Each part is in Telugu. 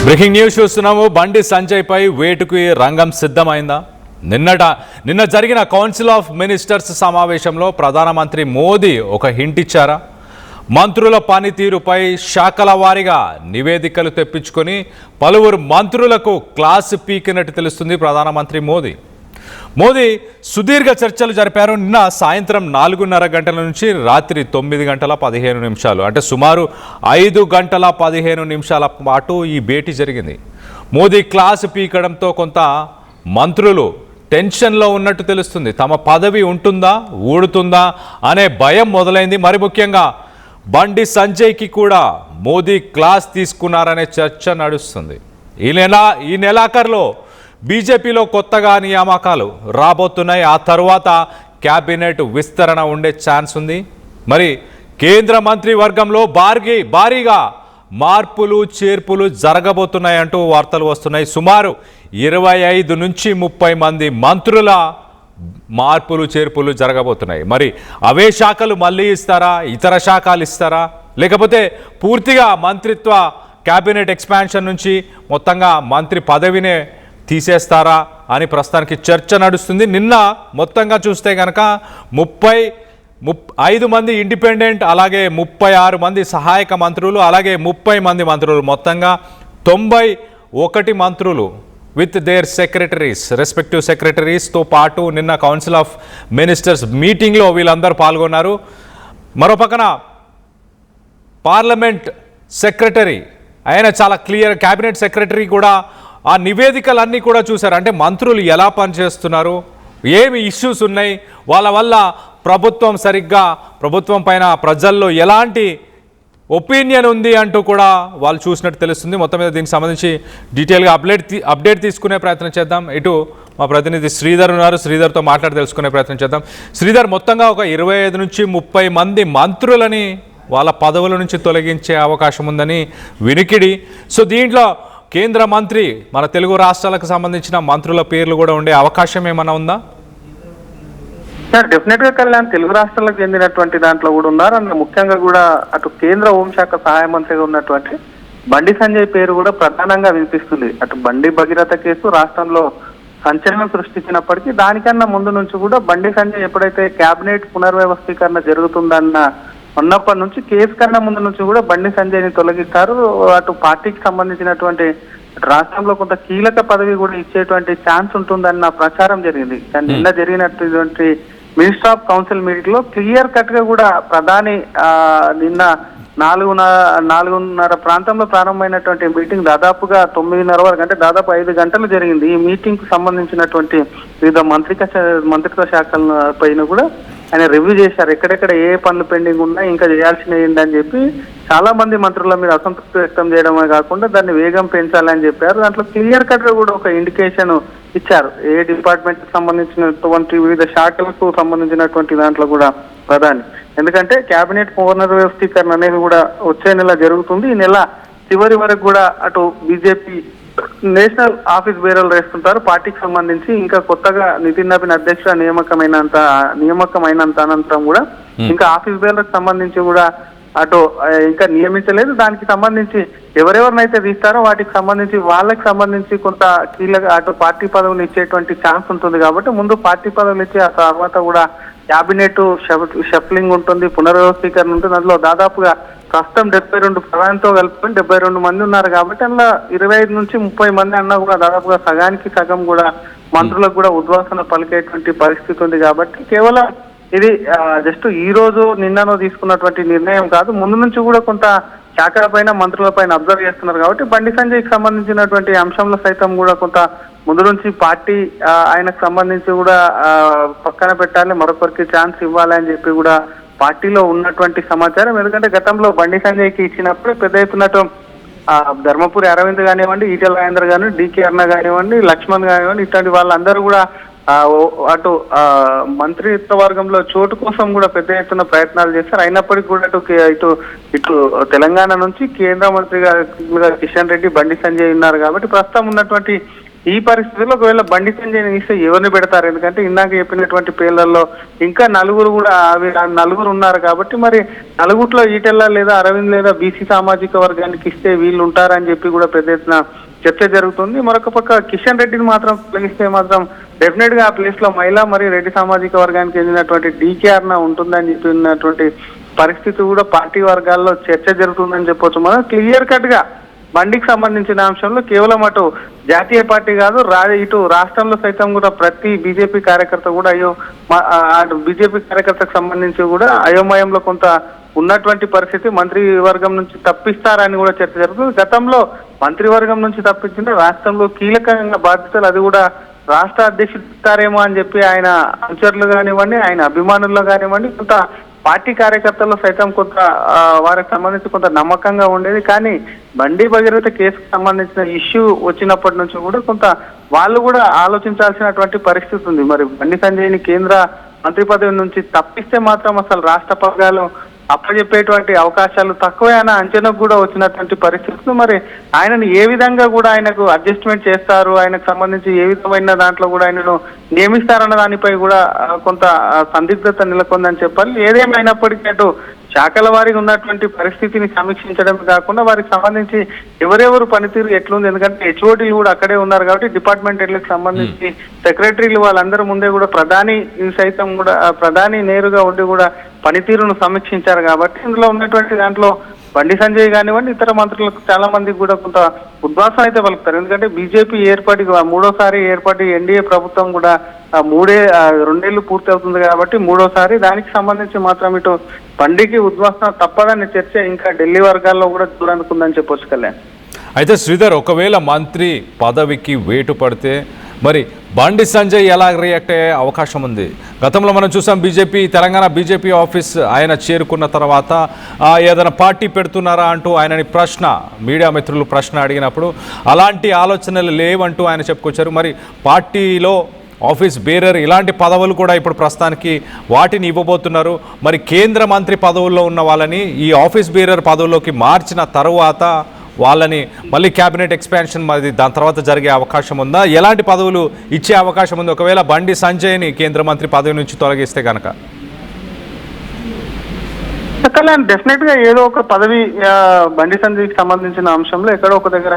బ్రేకింగ్ న్యూస్ చూస్తున్నాము. బండి సంజయ్ పై వేటుకి రంగం సిద్ధమైందా? నిన్న జరిగిన కౌన్సిల్ ఆఫ్ మినిస్టర్స్ సమావేశంలో ప్రధానమంత్రి మోదీ ఒక హింట్ ఇచ్చారా? మంత్రుల పనితీరుపై శాఖల వారీగా నివేదికలు తెప్పించుకొని పలువురు మంత్రులకు క్లాస్ పీకినట్టు తెలుస్తుంది ప్రధానమంత్రి మోదీ సుదీర్ఘ చర్చలు జరిపారు. నిన్న సాయంత్రం 4:30 గంటల నుంచి రాత్రి 9 గంటల 15 నిమిషాలు, అంటే సుమారు 5 గంటల 15 నిమిషాల పాటు ఈ భేటీ జరిగింది. మోదీ క్లాస్ పీకడంతో కొంత మంత్రులు టెన్షన్లో ఉన్నట్టు తెలుస్తుంది. తమ పదవి ఉంటుందా ఊడుతుందా అనే భయం మొదలైంది. మరి ముఖ్యంగా బండి సంజయ్కి కూడా మోదీ క్లాస్ తీసుకున్నారనే చర్చ నడుస్తుంది. ఈ నెలాఖరులో బీజేపీలో కొత్తగా నియామకాలు రాబోతున్నాయి. ఆ తర్వాత క్యాబినెట్ విస్తరణ ఉండే ఛాన్స్ ఉంది. మరి కేంద్ర మంత్రి వర్గంలో భారీగా మార్పులు చేర్పులు జరగబోతున్నాయంటూ వార్తలు వస్తున్నాయి. సుమారు 25 నుంచి 30 మంది మంత్రుల మార్పులు చేర్పులు జరగబోతున్నాయి. మరి అవే శాఖలు మళ్ళీ ఇస్తారా, ఇతర శాఖలు ఇస్తారా, లేకపోతే పూర్తిగా మంత్రిత్వ క్యాబినెట్ ఎక్స్పాన్షన్ నుంచి మొత్తంగా మంత్రి పదవినే తీసేస్తారా అని ప్రస్తుతానికి చర్చ నడుస్తుంది. నిన్న మొత్తంగా చూస్తే కనుక 35 మంది ఇండిపెండెంట్, అలాగే 36 మంది సహాయక మంత్రులు, అలాగే 30 మంది మంత్రులు, మొత్తంగా 91 మంత్రులు విత్ దేర్ సెక్రటరీస్, రెస్పెక్టివ్ సెక్రటరీస్తో పాటు నిన్న కౌన్సిల్ ఆఫ్ మినిస్టర్స్ మీటింగ్లో వీళ్ళందరూ పాల్గొన్నారు. మరోపక్కన పార్లమెంట్ సెక్రటరీ ఆయన చాలా క్లియర్, క్యాబినెట్ సెక్రటరీ కూడా ఆ నివేదికలన్నీ కూడా చూశారు. అంటే మంత్రులు ఎలా పనిచేస్తున్నారు, ఏమి ఇష్యూస్ ఉన్నాయి, వాళ్ళ వల్ల ప్రభుత్వం పైన ప్రజల్లో ఎలాంటి ఒపీనియన్ ఉంది అంటూ కూడా వాళ్ళు చూసినట్టు తెలుస్తుంది. మొత్తం మీద దీనికి సంబంధించి డీటెయిల్గా అప్డేట్ తీసుకునే ప్రయత్నం చేద్దాం. ఇటు మా ప్రతినిధి శ్రీధర్ ఉన్నారు, శ్రీధర్తో మాట్లాడి తెలుసుకునే ప్రయత్నం చేద్దాం. శ్రీధర్, మొత్తంగా ఒక 25 నుంచి 30 మంది మంత్రులని వాళ్ళ పదవుల నుంచి తొలగించే అవకాశం ఉందని వినికిడి. సో దీంట్లో కేంద్ర మంత్రి, మన తెలుగు రాష్ట్రాలకు సంబంధించిన మంత్రుల పేర్లు కూడా ఉండే అవకాశం ఏమైనా ఉందా? డెఫినెట్ గా కళ్యాణ్ తెలుగు రాష్ట్రాలకు చెందినటువంటి దాంట్లో కూడా ఉన్నారు. అందులో ముఖ్యంగా కూడా అటు కేంద్ర హోంశాఖ సహాయ మంత్రిగా ఉన్నటువంటి బండి సంజయ్ పేరు కూడా ప్రధానంగా వినిపిస్తుంది. అటు బండి భగీరథ కేసు రాష్ట్రంలో సంచలనం సృష్టించినప్పటికీ దానికన్నా ముందు నుంచి కూడా బండి సంజయ్ ఎప్పుడైతే కేబినెట్ పునర్వ్యవస్థీకరణ జరుగుతుందన్న ఉన్నప్పటి నుంచి కేసు కన్నా ముందు నుంచి కూడా బండి సంజయ్ని తొలగిస్తారు. అటు పార్టీకి సంబంధించినటువంటి రాష్ట్రంలో కొంత కీలక పదవి కూడా ఇచ్చేటువంటి ఛాన్స్ ఉంటుందన్న ప్రచారం జరిగింది. నిన్న జరిగినటువంటి మినిస్టర్ ఆఫ్ కౌన్సిల్ మీటింగ్ లో క్లియర్ కట్ గా కూడా ప్రధాని నిన్న 4:30 ప్రాంతంలో ప్రారంభమైనటువంటి మీటింగ్ దాదాపుగా 9:30 వరకు, అంటే దాదాపు 5 గంటలు జరిగింది. ఈ మీటింగ్ కు సంబంధించినటువంటి వివిధ మంత్రిత్వ శాఖల పైన కూడా ఆయన రివ్యూ చేశారు. ఎక్కడెక్కడ ఏ పనులు పెండింగ్ ఉన్నాయి, ఇంకా చేయాల్సినవి ఏంటని చెప్పి చాలా మంది మంత్రుల మీద అసంతృప్తి వ్యక్తం చేయడమే కాకుండా దాన్ని వేగం పెంచాలని చెప్పారు. దాంట్లో క్లియర్ కట్ గా కూడా ఒక ఇండికేషన్ ఇచ్చారు. ఏ డిపార్ట్మెంట్ కి సంబంధించినటువంటి వివిధ శాఖలకు సంబంధించినటువంటి దాంట్లో కూడా ప్రధాని, ఎందుకంటే కేబినెట్ పునర్వ్యవస్థీకరణ అనేది కూడా వచ్చే నెల జరుగుతుంది. ఈ నెల చివరి వరకు కూడా అటు బీజేపీ నేషనల్ ఆఫీస్ బేరర్లు వేస్తుంటారు పార్టీకి సంబంధించి. ఇంకా కొత్తగా నితిన్ నబీన్ అధ్యక్షుడు నియామకమైనంత అనంతరం కూడా ఇంకా ఆఫీస్ బేరర్లకు సంబంధించి కూడా అటు ఇంకా నియమించలేదు. దానికి సంబంధించి ఎవరెవరినైతే తీస్తారో వాటికి సంబంధించి వాళ్ళకి సంబంధించి కొంత కీలక అటు పార్టీ పదవులు ఇచ్చేటువంటి ఛాన్స్ ఉంటుంది. కాబట్టి ముందు పార్టీ పదవులు ఇచ్చి ఆ తర్వాత కూడా క్యాబినెట్ షఫ్లింగ్ ఉంటుంది, పునర్వ్యవస్థీకరణ ఉంటుంది. అందులో దాదాపుగా ప్రస్తుతం 72 ప్రధానితో కలుపుకొని 72 మంది ఉన్నారు. కాబట్టి అందులో 25 నుంచి 30 మంది అన్నా కూడా దాదాపుగా సగానికి సగం కూడా మంత్రులకు కూడా ఉద్వాసన పలికేటువంటి పరిస్థితి ఉంది. కాబట్టి కేవలం ఇది జస్ట్ ఈ రోజు నిన్ననో తీసుకున్నటువంటి నిర్ణయం కాదు, ముందు నుంచి కూడా కొంత శాఖల పైన మంత్రుల పైన అబ్జర్వ్ చేస్తున్నారు. కాబట్టి బండి సంజయ్కి సంబంధించినటువంటి అంశంలో సైతం కూడా కొంత ముందు నుంచి పార్టీ ఆయనకు సంబంధించి కూడా పక్కన పెట్టాలి, మరొకరికి ఛాన్స్ ఇవ్వాలి అని చెప్పి కూడా పార్టీలో ఉన్నటువంటి సమాచారం. ఎందుకంటే గతంలో బండి సంజయ్కి ఇచ్చినప్పుడు పెద్ద ఎత్తున ధర్మపురి అరవింద్ కానివ్వండి, ఈటెల రాజేందర్ కానివ్వండి, డికే అరుణ కానివ్వండి, లక్ష్మణ్ కానివ్వండి, ఇట్లాంటి వాళ్ళందరూ కూడా అటు మంత్రిత్వ వర్గంలో చోటు కోసం కూడా పెద్ద ఎత్తున ప్రయత్నాలు చేస్తారు. అయినప్పటికీ కూడా ఇటు తెలంగాణ నుంచి కేంద్ర మంత్రిగా కిషన్ రెడ్డి, బండి సంజయ్ ఉన్నారు. కాబట్టి ప్రస్తుతం ఉన్నటువంటి ఈ పరిస్థితుల్లో ఒకవేళ బండి సంజయ్ ఇస్తే ఎవరిని పెడతారు? ఎందుకంటే ఇందాక చెప్పినటువంటి పేర్లలో ఇంకా నలుగురు కూడా నలుగురు ఉన్నారు కాబట్టి మరి నలుగురిలో ఈటెల్లా లేదా అరవింద్ లేదా బీసీ సామాజిక వర్గానికి ఇస్తే వీళ్ళు ఉంటారని చెప్పి కూడా పెద్ద ఎత్తున చర్చ జరుగుతుంది. మరొక పక్క కిషన్ రెడ్డిని మాత్రం తొలగిస్తే మాత్రం డెఫినెట్ గా ఆ ప్లేస్ లో మహిళా మరియు రెడ్డి సామాజిక వర్గానికి చెందినటువంటి డీకేఆర్న ఉంటుందని చెప్పినటువంటి పరిస్థితి కూడా పార్టీ వర్గాల్లో చర్చ జరుగుతుందని చెప్పొచ్చు. మనం క్లియర్ కట్ గా బండికి సంబంధించిన అంశంలో కేవలం అటు జాతీయ పార్టీ కాదు ఇటు రాష్ట్రంలో సైతం కూడా ప్రతి బీజేపీ కార్యకర్త కూడా అటు బీజేపీ కార్యకర్తకు సంబంధించి కూడా అయోమయంలో కొంత ఉన్నటువంటి పరిస్థితి. మంత్రివర్గం నుంచి తప్పిస్తారని కూడా చర్చ జరుగుతుంది. గతంలో మంత్రివర్గం నుంచి తప్పించిన రాష్ట్రంలో కీలకంగా బాధ్యతలు అది కూడా రాష్ట్ర అధ్యక్షుడు ఇస్తారేమో అని చెప్పి ఆయన అనుచరులు కానివ్వండి, ఆయన అభిమానుల్లో కానివ్వండి, కొంత పార్టీ కార్యకర్తల్లో సైతం కొంత వారికి సంబంధించి కొంత నమ్మకంగా ఉండేది. కానీ బండి భగీరథ కేసుకు సంబంధించిన ఇష్యూ వచ్చినప్పటి నుంచి కూడా కొంత వాళ్ళు కూడా ఆలోచించాల్సినటువంటి పరిస్థితి ఉంది. మరి బండి సంజయ్ని కేంద్ర మంత్రి పదవి నుంచి తప్పిస్తే మాత్రం అసలు రాష్ట్ర పగ్గాలు అప్పచెప్పేటువంటి అవకాశాలు తక్కువే అన్న అంచనాకు కూడా వచ్చినటువంటి పరిస్థితులు. మరి ఆయనను ఏ విధంగా కూడా ఆయనకు అడ్జస్ట్మెంట్ చేస్తారు, ఆయనకు సంబంధించి ఏ విధమైన దాంట్లో కూడా ఆయనను నియమిస్తారన్న దానిపై కూడా కొంత సందిగ్ధత నెలకొందని చెప్పాలి. ఏదేమైనప్పటికీ అటు శాఖల వారికి ఉన్నటువంటి పరిస్థితిని సమీక్షించడం కాకుండా వారికి సంబంధించి ఎవరెవరు పనితీరు ఎట్లుంది, ఎందుకంటే హెచ్ఓటీలు కూడా అక్కడే ఉన్నారు కాబట్టి డిపార్ట్మెంట్ హెడ్లకు సంబంధించి సెక్రటరీలు వాళ్ళందరూ ముందే కూడా ప్రధాని సైతం కూడా ప్రధాని నేరుగా ఉండి కూడా పనితీరును సమీక్షించారు కాబట్టి ఇందులో ఉన్నటువంటి దాంట్లో బండి సంజయ్ కానివ్వండి ఇతర మంత్రులకు చాలా మందికి కూడా కొంత ఉద్వాసం అయితే పలుకుతారు. ఎందుకంటే బీజేపీ ఏర్పాటు మూడోసారి ఏర్పాటు ఎన్డీఏ ప్రభుత్వం కూడా 2 ఏళ్లు పూర్తి అవుతుంది కాబట్టి మూడోసారి దానికి సంబంధించి మాత్రం ఇటు బండికి ఉద్వాసన తప్పదని చర్చ ఇంకా ఢిల్లీ వర్గాల్లో కూడా దూరనుకుందని చెప్పొచ్చు. కళ్యాణ్ అయితే శ్రీధర్, ఒకవేళ మంత్రి పదవికి వేటు పడితే మరి బండి సంజయ్ ఎలా రియాక్ట్ అయ్యే అవకాశం ఉంది? గతంలో మనం చూసాం తెలంగాణ బీజేపీ ఆఫీస్ ఆయన చేరుకున్న తర్వాత ఏదైనా పార్టీ పెడుతున్నారా అంటూ ఆయనని మీడియా మిత్రులు ప్రశ్న అడిగినప్పుడు అలాంటి ఆలోచనలు లేవంటూ ఆయన చెప్పుకొచ్చారు. మరి పార్టీలో ఆఫీస్ బేరర్ ఇలాంటి పదవులు కూడా ఇప్పుడు ప్రస్తుతానికి వాటిని ఇవ్వబోతున్నారు. మరి కేంద్ర మంత్రి పదవుల్లో ఉన్న వాళ్ళని ఈ ఆఫీస్ బేరర్ పదవుల్లోకి మార్చిన తర్వాత వాళ్ళని మళ్ళీ క్యాబినెట్ ఎక్స్పాన్షన్ మరి దాని తర్వాత జరిగే అవకాశం ఉందా? ఎలాంటి పదవులు ఇచ్చే అవకాశం ఉంది ఒకవేళ బండి సంజయ్ని కేంద్ర మంత్రి పదవి నుంచి తొలగిస్తే కనుక? డెఫినెట్ గా ఏదో ఒక పదవి బండి సంజయ్కి సంబంధించిన అంశంలో ఎక్కడో ఒక దగ్గర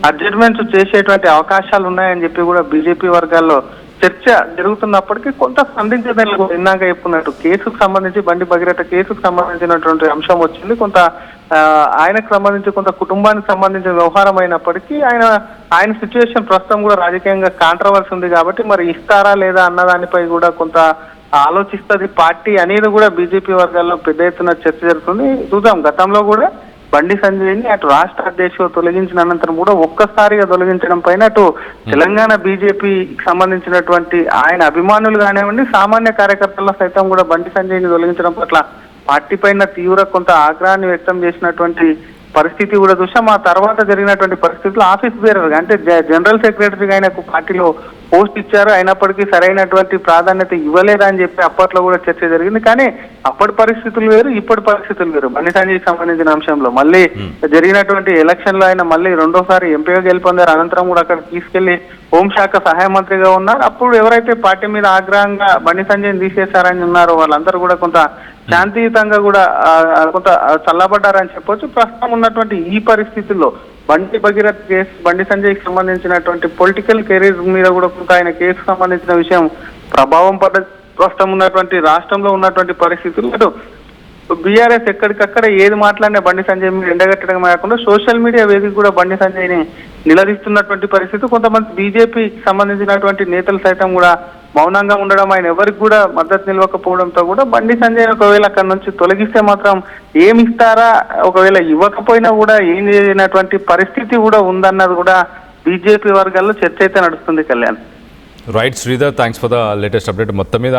అడ్జస్ట్మెంట్స్ చేసేటువంటి అవకాశాలు ఉన్నాయని చెప్పి కూడా బీజేపీ వర్గాల్లో చర్చ జరుగుతున్నప్పటికీ కొంత సందిగ్ధతలు ఇందాక చెప్పుకున్నట్టు కేసుకు సంబంధించి బండి భగీరథ కేసుకు సంబంధించినటువంటి అంశం వచ్చింది. కొంత ఆయనకు సంబంధించి కొంత కుటుంబానికి సంబంధించిన వ్యవహారం అయినప్పటికీ ఆయన సిచ్యువేషన్ ప్రస్తుతం కూడా రాజకీయంగా కాంట్రవర్సీ ఉంది కాబట్టి మరి ఇస్తారా లేదా అన్న దానిపై కూడా కొంత ఆలోచిస్తుంది పార్టీ అనేది కూడా బీజేపీ వర్గాల్లో పెద్ద ఎత్తున చర్చ జరుగుతుంది. చూద్దాం, గతంలో కూడా బండి సంజయ్ని అటు రాష్ట్ర అధ్యక్షుడు తొలగించిన అనంతరం కూడా ఒక్కసారిగా తొలగించడం పైన అటు తెలంగాణ బీజేపీకి సంబంధించినటువంటి ఆయన అభిమానులు కానివ్వండి సామాన్య కార్యకర్తల సైతం కూడా బండి సంజయ్ని తొలగించడం పట్ల పార్టీ పైన తీవ్ర కొంత ఆగ్రహాన్ని వ్యక్తం చేసినటువంటి పరిస్థితి కూడా చూసాం. ఆ తర్వాత జరిగినటువంటి పరిస్థితుల్లో ఆఫీస్ బేరర్ అంటే జనరల్ సెక్రటరీగా ఆయనకు పార్టీలో పోస్ట్ ఇచ్చారు, అయినప్పటికీ సరైనటువంటి ప్రాధాన్యత ఇవ్వలేదని చెప్పి అప్పట్లో కూడా చర్చ జరిగింది. కానీ అప్పటి పరిస్థితులు వేరు, ఇప్పటి పరిస్థితులు వేరు. బండి సంజయ్కి సంబంధించిన అంశంలో మళ్ళీ జరిగినటువంటి ఎలక్షన్ లో ఆయన మళ్ళీ రెండోసారి ఎంపీగా గెలుపొందారు. అనంతరం కూడా అక్కడ తీసుకెళ్లి హోంశాఖ సహాయ మంత్రిగా ఉన్నారు. అప్పుడు ఎవరైతే పార్టీ మీద ఆగ్రహంగా బండి సంజయ్ని తీసేశారని ఉన్నారో వాళ్ళందరూ కూడా కొంత శాంతియుతంగా కూడా కొంత చల్లబడ్డారని చెప్పొచ్చు. ప్రస్తుతం ఉన్నటువంటి ఈ పరిస్థితుల్లో బండి భగీరథ కేసు బండి సంజయ్కి సంబంధించినటువంటి పొలిటికల్ కెరీర్ మీద కూడా కొంత ఆయన కేసుకు సంబంధించిన విషయం ప్రభావం పడ్డ ప్రస్తుతం ఉన్నటువంటి రాష్ట్రంలో ఉన్నటువంటి పరిస్థితులు అటు బీఆర్ఎస్ ఎక్కడికక్కడ ఏది మాట్లాడినా బండి సంజయ్ మీద ఎండగట్టడం కాకుండా సోషల్ మీడియా వేదిక కూడా బండి సంజయ్ని నిలదీస్తున్నటువంటి పరిస్థితి. కొంతమంది బీజేపీకి సంబంధించినటువంటి నేతలు సైతం కూడా మౌనంగా ఉండడం, ఆయన ఎవరికి కూడా మద్దతు నిలవకపోవడంతో కూడా బండి సంజయ్ ఒకవేళ అక్కడ నుంచి తొలగిస్తే మాత్రం ఏమి ఇస్తారా, ఒకవేళ ఇవ్వకపోయినా కూడా ఏం చేయనటువంటి పరిస్థితి కూడా ఉందన్నది కూడా బీజేపీ వర్గాల్లో చర్చ అయితే నడుస్తుంది. Kalyan right Sridhar, thanks for the latest update. మొత్తం మీద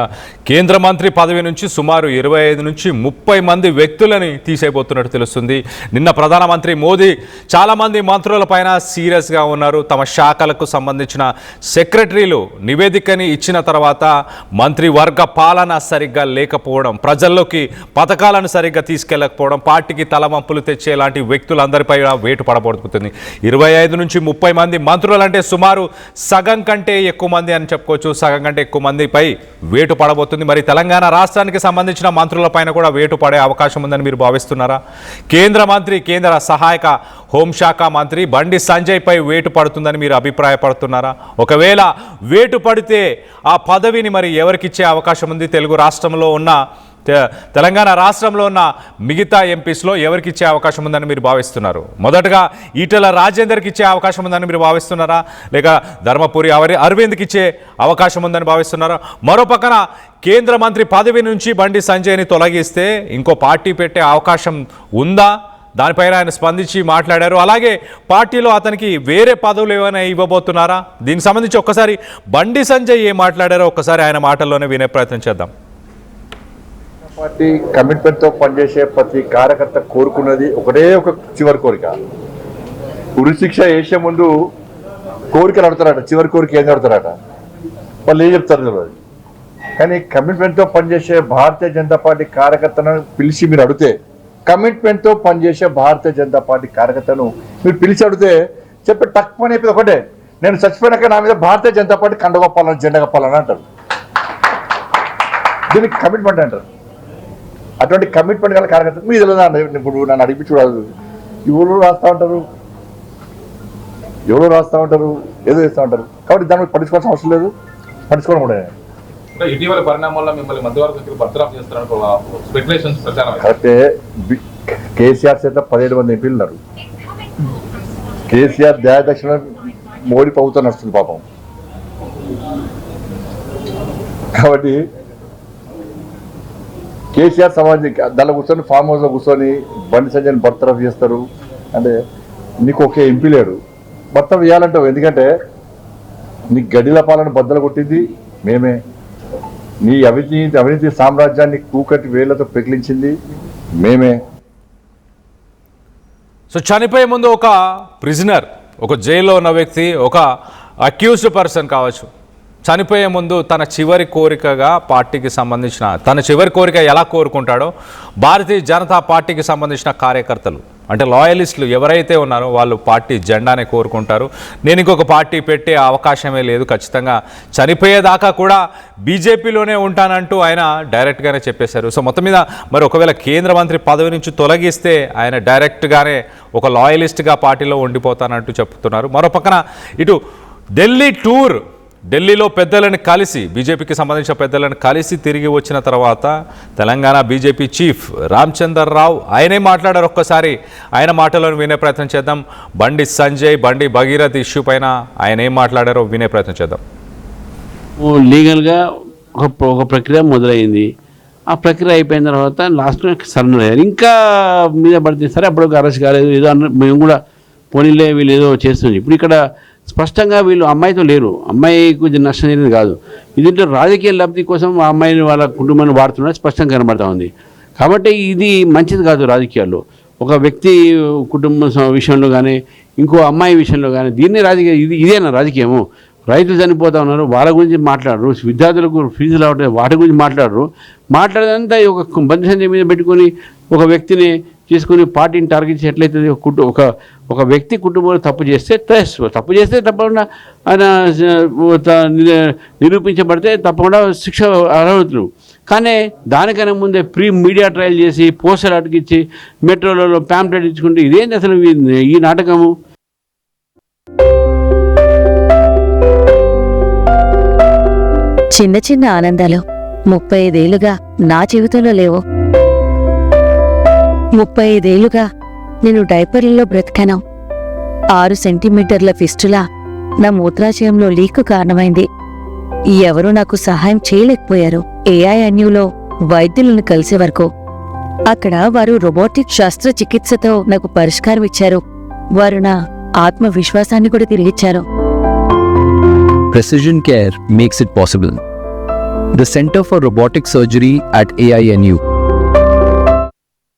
కేంద్ర మంత్రి పదవి నుంచి సుమారు 25 నుంచి 30 మంది వ్యక్తులని తీసేయబోతున్నట్టు తెలుస్తుంది. నిన్న ప్రధానమంత్రి మోదీ చాలామంది మంత్రులపైన సీరియస్గా ఉన్నారు. తమ శాఖలకు సంబంధించిన సెక్రటరీలు నివేదికని ఇచ్చిన తర్వాత మంత్రివర్గ పాలన సరిగ్గా లేకపోవడం, ప్రజల్లోకి పథకాలను సరిగ్గా తీసుకెళ్ళకపోవడం, పార్టీకి తలవంపులు తెచ్చేలాంటి వ్యక్తులందరిపై వేటు పడబోతుంది. 25 నుంచి 30 మంది మంత్రులు అంటే సుమారు సగం కంటే ఎక్కువ మంది అని చెప్పుకోవచ్చు. సగం కంటే ఎక్కువ మందిపై వేటు పడబోతుంది. మరి తెలంగాణ రాష్ట్రానికి సంబంధించిన మంత్రులపైన కూడా వేటు పడే అవకాశం ఉందని మీరు భావిస్తున్నారా? కేంద్ర సహాయక హోంశాఖ మంత్రి బండి సంజయ్పై వేటు పడుతుందని మీరు అభిప్రాయపడుతున్నారా? ఒకవేళ వేటు పడితే ఆ పదవిని మరి ఎవరికిచ్చే అవకాశం ఉంది? తెలంగాణ రాష్ట్రంలో ఉన్న మిగతా ఎంపీస్లో ఎవరికి ఇచ్చే అవకాశం ఉందని మీరు భావిస్తున్నారు? మొదటగా ఈటెల రాజేందర్కి ఇచ్చే అవకాశం ఉందని మీరు భావిస్తున్నారా? లేక ధర్మపురి అరవింద్కి ఇచ్చే అవకాశం ఉందని భావిస్తున్నారా? మరో పక్కన కేంద్ర మంత్రి పదవి నుంచి బండి సంజయ్ని తొలగిస్తే ఇంకో పార్టీ పెట్టే అవకాశం ఉందా? దానిపైన ఆయన స్పందించి మాట్లాడారు. అలాగే పార్టీలో అతనికి వేరే పదవులు ఏమైనా ఇవ్వబోతున్నారా? దీనికి సంబంధించి ఒక్కసారి బండి సంజయ్ ఏం మాట్లాడారో ఒక్కసారి ఆయన మాటల్లోనే వినే ప్రయత్నం చేద్దాం. పార్టీ కమిట్మెంట్ తో పనిచేసే ప్రతి కార్యకర్త కోరుకున్నది ఒకటే ఒక చివరి కోరిక. ఉరిశిక్ష వేసే ముందు కోరికలు అడతారట, చివరి కోరిక ఏం అడతారట, వాళ్ళు ఏం చెప్తారు తెలియదు. కానీ కమిట్మెంట్ తో పనిచేసే భారతీయ జనతా పార్టీ కార్యకర్తను పిలిచి మీరు అడిగితే, కమిట్మెంట్ తో పనిచేసే భారతీయ జనతా పార్టీ కార్యకర్తను మీరు పిలిచి అడిగితే చెప్పే టక్ అనేది ఒకటే, నేను చచ్చిపోయినాక నా మీద భారతీయ జనతా పార్టీ కండగొప్పాలని జెండా కప్పాలని అంటారు. దీనికి కమిట్మెంట్ అంటారు. అటువంటి కమిట్మెంట్ గల కార్యకర్త మీరు తెలియదు. ఇప్పుడు నన్ను అడిగి చూడాలి, ఎవరు రాస్తూ ఉంటారు ఏదో చేస్తూ ఉంటారు. కాబట్టి దాన్ని పట్టించుకోవాల్సిన అవసరం లేదు, పట్టించుకోవడం కూడా. ఇటీవల పరిణామాల్లో మిమ్మల్ని మధ్యవర్గ బర్తరఫ్ చేస్తారని స్పెక్యులేషన్స్ ప్రచారం. కరెక్టే. కేసీఆర్ చేత 17 మంది ఎంపీలు ఉన్నారు. కేసీఆర్ దయాదక్షిణ మోడీ ప్రభుత్వం నడుస్తుంది పాపం. కాబట్టి కేసీఆర్ సమాజం దానిలో కూర్చొని ఫామ్ హౌస్లో కూర్చొని బండి సంజయ్ని బర్తరఫ్ చేస్తారు అంటే నీకు ఒకే ఎంపీ లేడు, బర్తరఫ్ చేయాలంటావు. ఎందుకంటే నీ గడిల పాలన బద్దలు కొట్టింది మేమే, నీ అవినీతి సామ్రాజ్యాన్ని కూకటి వేళ్లతో పెకిలించింది మేమే. సో చనిపోయే ముందు ఒక ప్రిజనర్, ఒక జైల్లో ఉన్న వ్యక్తి, ఒక అక్యూజ్డ్ పర్సన్ కావచ్చు, చనిపోయే ముందు తన చివరి కోరికగా పార్టీకి సంబంధించిన తన చివరి కోరిక ఎలా కోరుకుంటాడో భారతీయ జనతా పార్టీకి సంబంధించిన కార్యకర్తలు అంటే లాయలిస్టులు ఎవరైతే ఉన్నారో వాళ్ళు పార్టీ జెండానే కోరుకుంటారు. నేను ఇంకొక పార్టీ పెట్టే అవకాశమే లేదు, ఖచ్చితంగా చనిపోయేదాకా కూడా బీజేపీలోనే ఉంటానంటూ ఆయన డైరెక్ట్గానే చెప్పేశారు. సో మొత్తం మీద మరి ఒకవేళ కేంద్ర మంత్రి పదవి నుంచి తొలగిస్తే ఆయన డైరెక్ట్గానే ఒక లాయలిస్ట్గా పార్టీలో ఉండిపోతానంటూ చెప్తున్నారు. మరో పక్కన ఇటు ఢిల్లీ టూర్, ఢిల్లీలో పెద్దలను కలిసి బీజేపీకి సంబంధించిన పెద్దలను కలిసి తిరిగి వచ్చిన తర్వాత తెలంగాణ బీజేపీ చీఫ్ రామచందర్ రావు ఆయనే మాట్లాడారు. ఒక్కసారి ఆయన మాటలను వినే ప్రయత్నం చేద్దాం. బండి సంజయ్, బండి భగీరథ్ ఇష్యూ పైన ఆయన ఏం మాట్లాడారో వినే ప్రయత్నం చేద్దాం. లీగల్గా ఒక ప్రక్రియ మొదలైంది. ఆ ప్రక్రియ అయిపోయిన తర్వాత లాస్ట్లో సరెండర్ అయ్యారు. ఇంకా మీద పడితే సరే అప్పుడు అరెస్ట్ కాలేదు, ఏదో మేము కూడా పోనీలే వీళ్ళు ఏదో చేస్తుంది. ఇప్పుడు ఇక్కడ స్పష్టంగా వీళ్ళు అమ్మాయితో లేరు, అమ్మాయికి నష్టం జరిగింది కాదు, దీంట్లో రాజకీయ లబ్ధి కోసం ఆ అమ్మాయిని వాళ్ళ కుటుంబాన్ని వాడుతున్నది స్పష్టంగా కనబడతా ఉంది. కాబట్టి ఇది మంచిది కాదు రాజకీయాల్లో. ఒక వ్యక్తి కుటుంబం విషయంలో కానీ ఇంకో అమ్మాయి విషయంలో కానీ దీన్ని రాజకీయ ఇదేనా రాజకీయము? రైతులు చనిపోతా ఉన్నారు, వాళ్ళ గురించి మాట్లాడరు, విద్యార్థులకు ఫీజులు రావట్లేదు వాటి గురించి మాట్లాడేదంతా ఒక బండి సంజయ్ మీద పెట్టుకొని ఒక వ్యక్తిని తీసుకుని పార్టీని టార్గెట్ చేసి ఎట్లయితే ఒక వ్యక్తి కుటుంబంలో తప్పు చేస్తే తప్పకుండా ఆయన నిరూపించబడితే తప్పకుండా శిక్ష అర్హతలు. కానీ దానికన్నా ముందే ప్రీ మీడియా ట్రయల్ చేసి పోస్టర్ అటుకిచ్చి మెట్రోలలో ప్యాంప్లెట్ ఇచ్చుకుంటే ఇదేంటి అసలు ఈ నాటకము? చిన్న చిన్న ఆనందాలు 35 ఏళ్లుగా నా జీవితంలో లేవు. 35 ఏళ్లుగా నేను డైపర్లలో బ్రతికాను. 6 సెంటీమీటర్ల ఫిస్టులా నా మూత్రాశయంలో లీకు కారణమైంది. ఎవరూ నాకు సహాయం చేయలేకపోయారు. ఏఐఎన్యూలో వైద్యులను కలిసే వరకు అక్కడ వారు రోబోటిక్ శస్త్రచికిత్సతో నాకు పరిష్కారం ఇచ్చారు. వారు నా ఆత్మవిశ్వాసాన్ని కూడా తిరిగిచ్చారు. Precision care makes it possible. The Center for Robotic Surgery at AINU